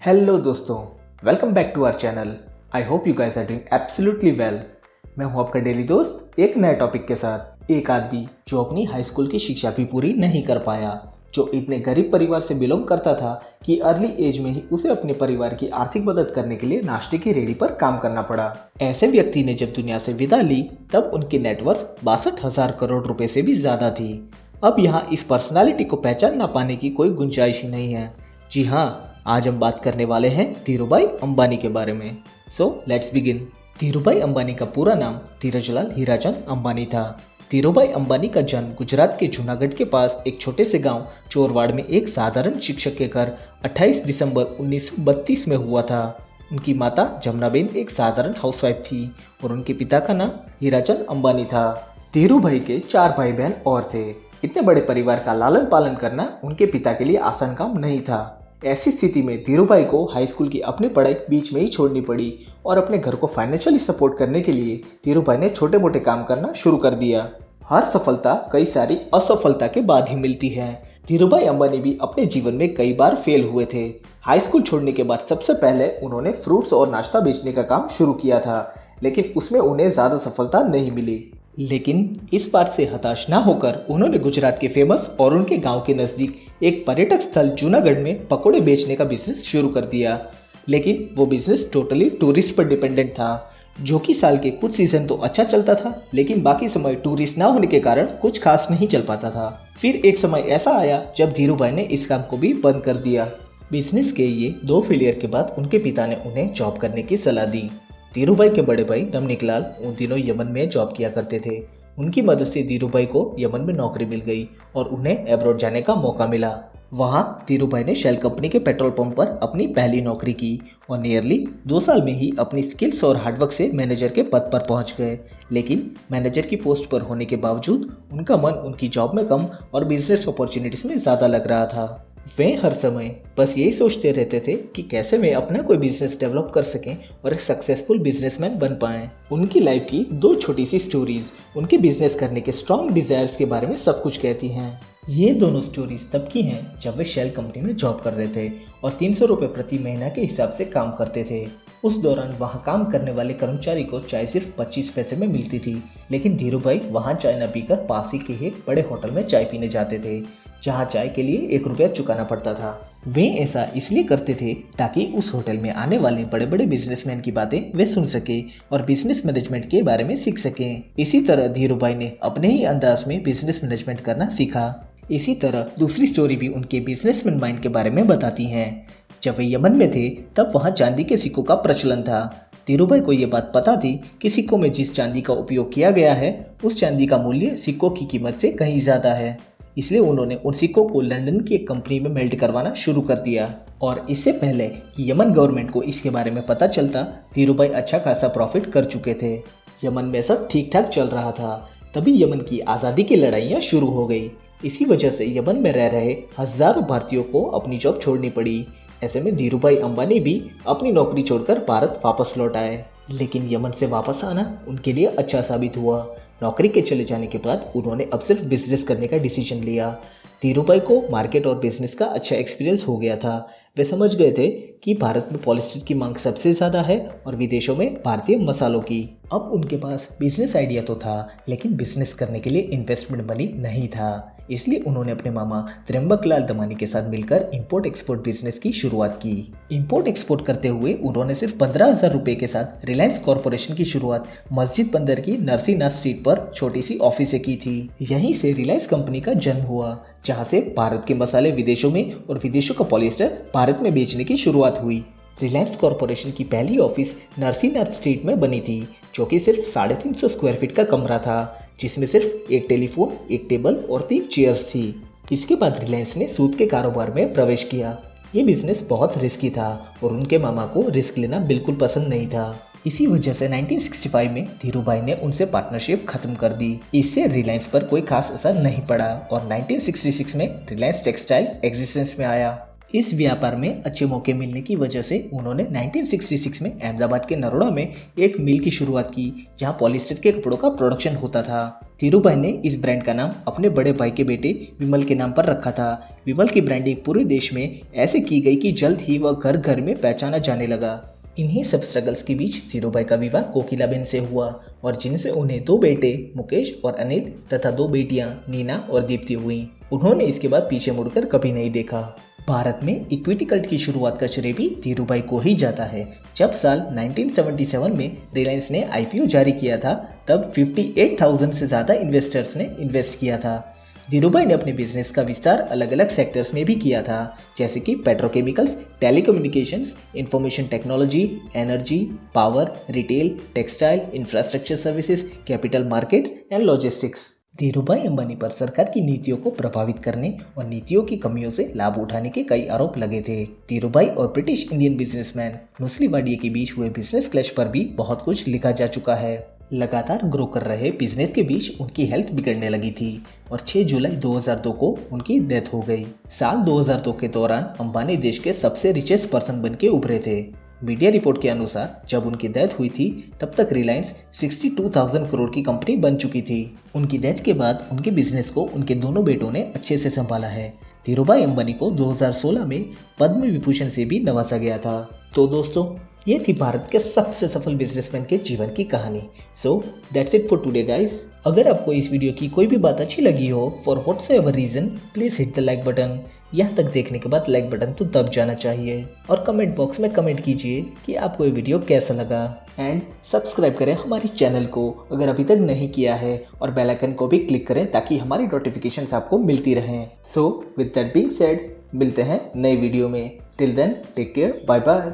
Hello दोस्तों, welcome back to our channel. I hope you guys are doing absolutely well. मैं हूं आपका daily दोस्त एक नए टॉपिक के साथ। एक आदमी जो अपनी हाई स्कूल की शिक्षा भी पूरी नहीं कर पाया, जो इतने गरीब परिवार से बिलोंग करता था कि अर्ली एज में ही उसे अपने परिवार की आर्थिक मदद करने के लिए नाश्ते की रेडी पर काम करना पड़ा। ऐसे व्यक्ति ने जब दुनिया से विदा ली तब उनकी नेटवर्थ 62,000 करोड़ रुपए से भी ज्यादा थी। अब यहाँ इस पर्सनालिटी को पहचान ना पाने की कोई गुंजाइश ही नहीं है। जी हाँ, आज हम बात करने वाले हैं धीरूभाई अंबानी के बारे में। So let's begin. Dhirubhai Ambani का पूरा नाम धीरजलाल हीराचंद अंबानी था। धीरूभाई अंबानी का जन्म गुजरात के जूनागढ़ के पास एक छोटे से गांव चोरवाड़ में एक साधारण शिक्षक के घर 28 दिसंबर 1932 में हुआ था। उनकी माता जमुनाबेन एक साधारण हाउसवाइफ थी और उनके पिता का नाम हीराचंद अंबानी था। धीरूभाई के 4 भाई बहन और थे। इतने बड़े परिवार का लालन पालन करना उनके पिता के लिए आसान काम नहीं था। ऐसी स्थिति में धीरूभाई को हाई स्कूल की अपनी पढ़ाई बीच में ही छोड़नी पड़ी और अपने घर को फाइनेंशियली सपोर्ट करने के लिए धीरूभाई ने छोटे मोटे काम करना शुरू कर दिया। हर सफलता कई सारी असफलता के बाद ही मिलती है। धीरूभाई अंबानी भी अपने जीवन में कई बार फेल हुए थे। हाई स्कूल छोड़ने के बाद सबसे पहले उन्होंने फ्रूट्स और नाश्ता बेचने का काम शुरू किया था, लेकिन उसमें उन्हें ज़्यादा सफलता नहीं मिली। लेकिन इस बात से हताश ना होकर उन्होंने गुजरात के फेमस और उनके गांव के नज़दीक एक पर्यटक स्थल जूनागढ़ में पकोड़े बेचने का बिजनेस शुरू कर दिया। लेकिन वो बिजनेस टोटली टूरिस्ट पर डिपेंडेंट था, जो कि साल के कुछ सीजन तो अच्छा चलता था, लेकिन बाकी समय टूरिस्ट ना होने के कारण कुछ खास नहीं चल पाता था। फिर एक समय ऐसा आया जब धीरूभाई ने इस काम को भी बंद कर दिया। बिजनेस के ये 2 फेलियर के बाद उनके पिता ने उन्हें जॉब करने की सलाह दी। धीरूभाई के बड़े भाई रमनिकलाल उन दिनों यमन में जॉब किया करते थे। उनकी मदद से धीरूभाई को यमन में नौकरी मिल गई और उन्हें अब्रॉड जाने का मौका मिला। वहाँ धीरूभाई ने शेल कंपनी के पेट्रोल पंप पर अपनी पहली नौकरी की और नियरली 2 साल में ही अपनी स्किल्स और हार्डवर्क से मैनेजर के पद पर पहुँच गए। लेकिन मैनेजर की पोस्ट पर होने के बावजूद उनका मन उनकी जॉब में कम और बिजनेस अपॉर्चुनिटीज में ज़्यादा लग रहा था। वे हर समय बस यही सोचते रहते थे कि कैसे वे अपना कोई बिजनेस डेवलप कर सकें और एक सक्सेसफुल बिजनेसमैन बन पाएं। उनकी लाइफ की 2 छोटी सी स्टोरीज उनके बिजनेस करने के स्ट्रॉन्ग डिजायर्स के बारे में सब कुछ कहती हैं। ये दोनों स्टोरीज तब की हैं जब वे शेल कंपनी में जॉब कर रहे थे और 300 रुपये प्रति महीना के हिसाब से काम करते थे। उस दौरान वहाँ काम करने वाले कर्मचारी को चाय सिर्फ 25 पैसे में मिलती थी, लेकिन धीरूभाई वहाँ चाय न पीकर पास ही के एक बड़े होटल में चाय पीने जाते थे, जहाँ चाय के लिए 1 रुपया चुकाना पड़ता था। वे ऐसा इसलिए करते थे ताकि उस होटल में आने वाले बड़े बड़े बिजनेसमैन की बातें वे सुन सके और बिजनेस मैनेजमेंट के बारे में सीख सकें। इसी तरह धीरूभाई ने अपने ही अंदाज में बिजनेस मैनेजमेंट करना सीखा। इसी तरह दूसरी स्टोरी भी उनके बिजनेसमैन माइंड के बारे में बताती हैं। जब वे यमन में थे तब वहाँ चांदी के सिक्कों का प्रचलन था। धीरूभाई को ये बात पता थी कि सिक्कों में जिस चांदी का उपयोग किया गया है उस चांदी का मूल्य सिक्कों की कीमत से कहीं ज़्यादा है। इसलिए उन्होंने उन सिक्कों को लंदन की एक कंपनी में मेल्ट करवाना शुरू कर दिया और इससे पहले कि यमन गवर्नमेंट को इसके बारे में पता चलता, धीरूभाई अच्छा खासा प्रॉफिट कर चुके थे। यमन में सब ठीक ठाक चल रहा था, तभी यमन की आज़ादी की लड़ाइयाँ शुरू हो गई। इसी वजह से यमन में रह रहे हजारों भारतीयों को अपनी जॉब छोड़नी पड़ी। ऐसे में धीरूभाई अंबानी भी अपनी नौकरी छोड़कर भारत वापस लौट आए, लेकिन यमन से वापस आना उनके लिए अच्छा साबित हुआ। नौकरी के चले जाने के बाद उन्होंने अब सिर्फ बिजनेस करने का डिसीजन लिया। धीरूभाई को मार्केट और बिजनेस का अच्छा एक्सपीरियंस हो गया था। वे समझ गए थे कि भारत में पॉलिस्टर की मांग सबसे ज़्यादा है और विदेशों में भारतीय मसालों की। अब उनके पास बिजनेस आइडिया तो था, लेकिन बिजनेस करने के लिए इन्वेस्टमेंट मनी नहीं था। इसलिए उन्होंने अपने मामा त्र्यंबकलाल दमानी के साथ मिलकर इंपोर्ट एक्सपोर्ट बिजनेस की शुरुआत की। इंपोर्ट एक्सपोर्ट करते हुए उन्होंने सिर्फ 15,000 रुपये के साथ रिलायंस कॉरपोरेशन की शुरुआत मस्जिद बंदर की नरसिंहनाथ स्ट्रीट पर छोटी सी ऑफिस से की थी। यहीं से रिलायंस कंपनी का जन्म हुआ, जहां से भारत के मसाले विदेशों में और विदेशों का पॉलिस्टर भारत में बेचने की शुरुआत हुई। रिलायंस कॉरपोरेशन की पहली ऑफिस नरसिंहनाथ स्ट्रीट में बनी थी, जो कि सिर्फ 350 स्क्वायर फीट का कमरा था, जिसमें सिर्फ एक टेलीफोन, एक टेबल और 3 चेयर्स थी। इसके बाद रिलायंस ने सूत के कारोबार में प्रवेश किया। ये बिजनेस बहुत रिस्की था और उनके मामा को रिस्क लेना बिल्कुल पसंद नहीं था। इसी वजह से 1965 में धीरूभाई ने उनसे पार्टनरशिप खत्म कर दी। इससे रिलायंस पर कोई खास असर नहीं पड़ा और 1966 में रिलायंस टेक्सटाइल एग्जिस्टेंस में आया। इस व्यापार में अच्छे मौके मिलने की वजह से उन्होंने 1966 में अहमदाबाद के नरोड़ा में एक मिल की शुरुआत की जहां पॉलिस्टर के कपड़ों का प्रोडक्शन होता था। धीरूभाई ने इस ब्रांड का नाम अपने बड़े भाई के बेटे विमल के नाम पर रखा था। विमल की ब्रांडिंग पूरे देश में ऐसे की गई कि जल्द ही वह घर घर में पहचाना जाने लगा। इन्हीं सब स्ट्रगल्स के बीच धीरूभाई का विवाह कोकिलाबेन से हुआ और जिनसे उन्हें 2 बेटे मुकेश और अनिल तथा 2 बेटियां नीना और दीप्ति हुई। उन्होंने इसके बाद पीछे मुड़कर कभी नहीं देखा। भारत में इक्विटी कल्ट की शुरुआत का श्रेय भी धीरूभाई को ही जाता है। जब साल 1977 में रिलायंस ने आईपीओ जारी किया था तब 58,000 से ज़्यादा इन्वेस्टर्स ने इन्वेस्ट किया था। धीरूभाई ने अपने बिजनेस का विस्तार अलग अलग सेक्टर्स में भी किया था, जैसे कि petrochemicals, telecommunications, information technology, energy, power, retail, textile, infrastructure services, capital markets and logistics. Dhirubhai Ambani पर सरकार की नीतियों को प्रभावित करने और नीतियों की कमियों से लाभ उठाने के कई आरोप लगे थे। धीरूभाई और British Indian businessman Nusli Wadia के बीच हुए बिजनेस क्लैश पर भी बहुत कुछ लिखा जा चुका है। लगातार ग्रो कर रहे बिजनेस के बीच उनकी हेल्थ बिगड़ने लगी थी और 6 जुलाई 2002 को उनकी डेथ हो गई। साल 2002 के दौरान अंबानी देश के सबसे रिचेस्ट पर्सन बन के उभरे थे। मीडिया रिपोर्ट के अनुसार जब उनकी डेथ हुई थी तब तक रिलायंस 62,000 करोड़ की कंपनी बन चुकी थी। उनकी डेथ के बाद उनके बिजनेस को उनके दोनों बेटों ने अच्छे से संभाला है। धीरूभाई अंबानी को 2016 में पद्म विभूषण से भी नवाजा गया था। तो दोस्तों, ये थी भारत के सबसे सफल बिजनेसमैन के जीवन की कहानी। So that's it for today guys. अगर आपको इस वीडियो की कोई भी बात अच्छी लगी हो for whatsoever reason, please hit the like button. यहाँ तक देखने के बाद लाइक बटन तो दब जाना चाहिए और कमेंट बॉक्स में कमेंट कीजिए कि आपको ये वीडियो कैसा लगा। एंड सब्सक्राइब करें हमारी चैनल को अगर अभी तक नहीं किया है और बेल आइकन को भी क्लिक करें ताकि हमारी नोटिफिकेशंस आपको मिलती रहें। So with that being said, मिलते हैं नई वीडियो में। Till then take care, bye bye.